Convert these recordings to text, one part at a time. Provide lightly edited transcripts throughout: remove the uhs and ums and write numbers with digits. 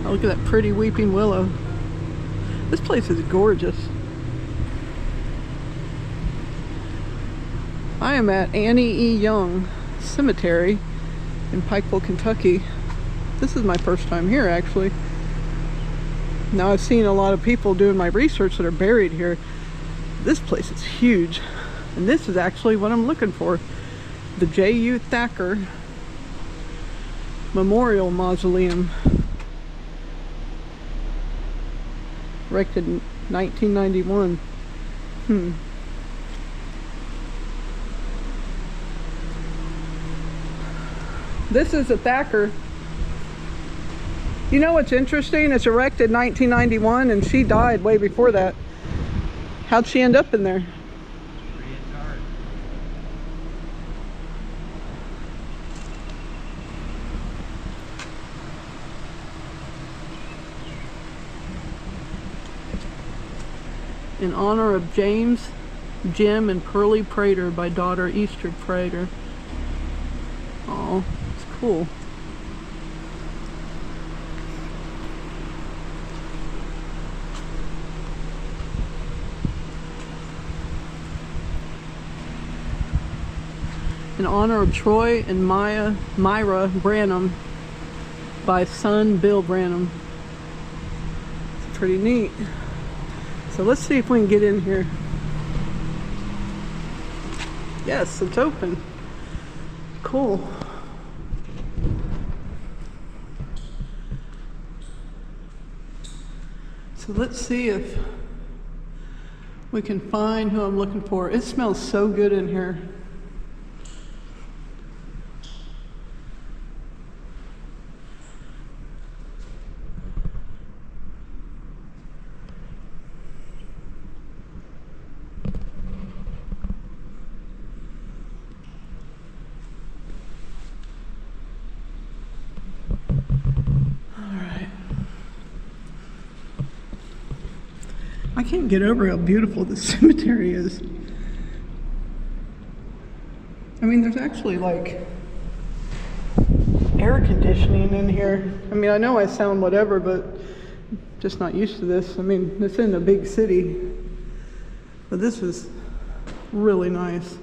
Oh, look at that pretty weeping willow. This place is gorgeous. I am at Annie E. Young Cemetery in Pikeville, Kentucky. This is my first time here, actually. Now, I've seen a lot of people doing my research that are buried here. This place is huge, and this is actually what I'm looking for. The J.U. Thacker Memorial Mausoleum, erected in 1991. This is a Thacker. You know what's interesting? It's erected in 1991 and she died way before that. How'd she end up in there? In honor of James, Jim, and Pearlie Prater by daughter Easter Prater. Oh, it's cool. In honor of Troy and Myra Branham by son Bill Branham. It's pretty neat. So let's see if we can get in here. Yes, it's open. Cool. So let's see if we can find who I'm looking for. It smells so good in here. I can't get over how beautiful this cemetery is. I mean, there's actually like air conditioning in here. I mean, I know I sound whatever, but just not used to this. I mean, it's in a big city, but this is really nice.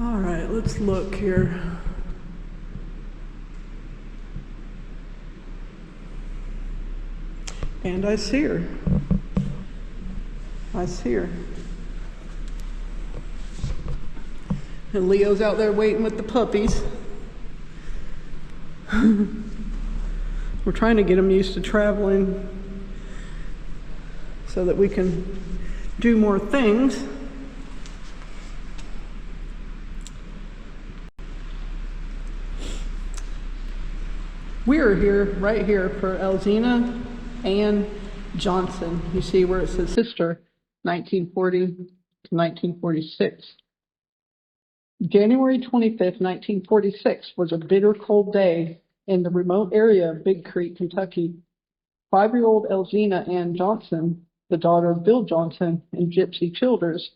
All right, let's look here. And I see her. I see her. And Leo's out there waiting with the puppies. We're trying to get them used to traveling so that we can do more things. We're here, right here, for Elzena Ann Johnson. You see where it says sister, 1940 to 1946. January 25th, 1946 was a bitter cold day in the remote area of Big Creek, Kentucky. 5-year-old Elzena Ann Johnson, the daughter of Bill Johnson and Gypsy Childers,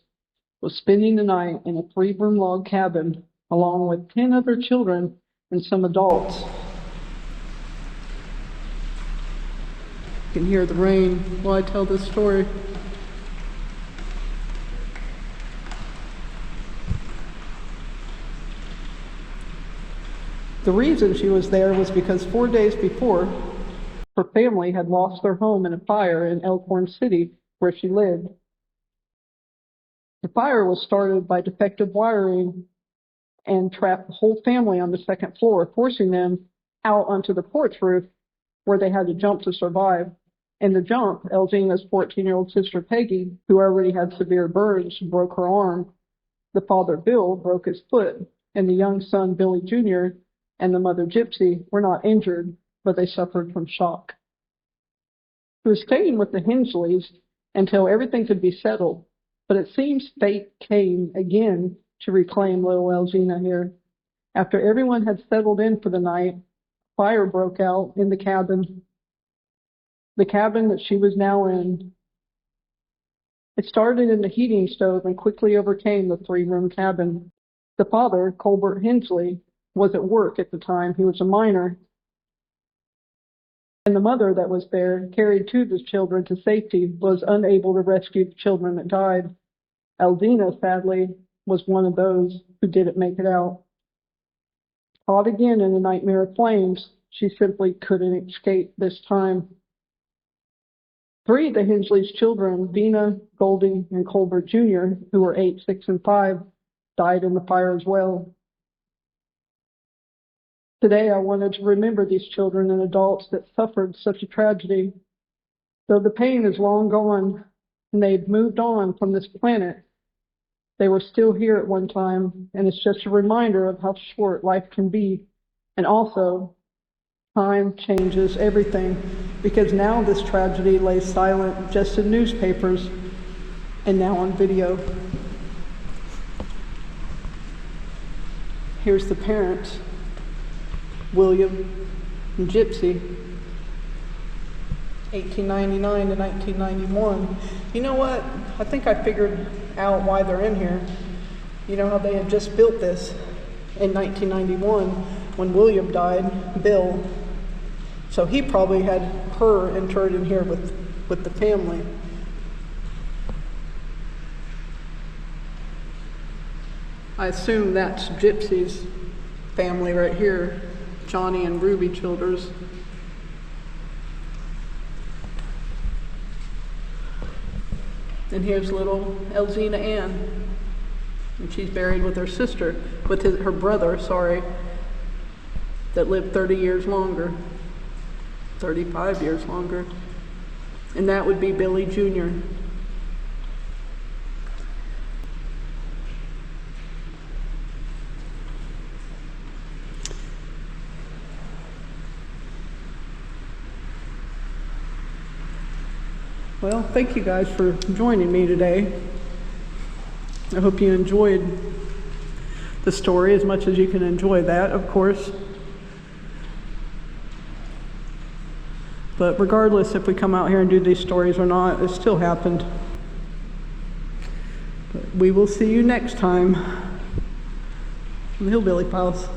was spending the night in a 3-room log cabin along with 10 other children and some adults. You can hear the rain while I tell this story. The reason she was there was because 4 days before, her family had lost their home in a fire in Elkhorn City, where she lived. The fire was started by defective wiring and trapped the whole family on the second floor, forcing them out onto the porch roof where they had to jump to survive. In the jump, Elzena's 14-year-old sister Peggy, who already had severe burns, broke her arm. The father, Bill, broke his foot, and the young son, Billy Jr., and the mother, Gypsy, were not injured, but they suffered from shock. She was staying with the Hensleys until everything could be settled, but it seems fate came again to reclaim little Elzena here. After everyone had settled in for the night, fire broke out in the cabin that she was now in. It started in the heating stove and quickly overcame the three-room cabin. The father, Colbert Hensley, was at work at the time. He was a miner. And the mother that was there, carried two of his children to safety, was unable to rescue the children that died. Elzena, sadly, was one of those who didn't make it out. Caught again in a nightmare of flames, she simply couldn't escape this time. Three of the Hensley's children, Vina, Goldie, and Colbert Jr., who were 8, 6, and 5, died in the fire as well. Today, I wanted to remember these children and adults that suffered such a tragedy. Though the pain is long gone and they've moved on from this planet, they were still here at one time, and it's just a reminder of how short life can be. And also, time changes everything, because now this tragedy lays silent just in newspapers and now on video. Here's the parents, William and Gypsy, 1899 to 1991. You know what? I think I figured out why they're in here. You know how they had just built this in 1991 when William died, Bill. So he probably had her interred in here with the family. I assume that's Gypsy's family right here, Johnny and Ruby Childers. And here's little Elzena Ann, and she's buried with her sister, with her brother, that lived 30 years longer, 35 years longer. And that would be Billy Jr. Well, thank you guys for joining me today. I hope you enjoyed the story as much as you can enjoy that, of course. But regardless if we come out here and do these stories or not, it still happened. But we will see you next time on the Hillbilly Files.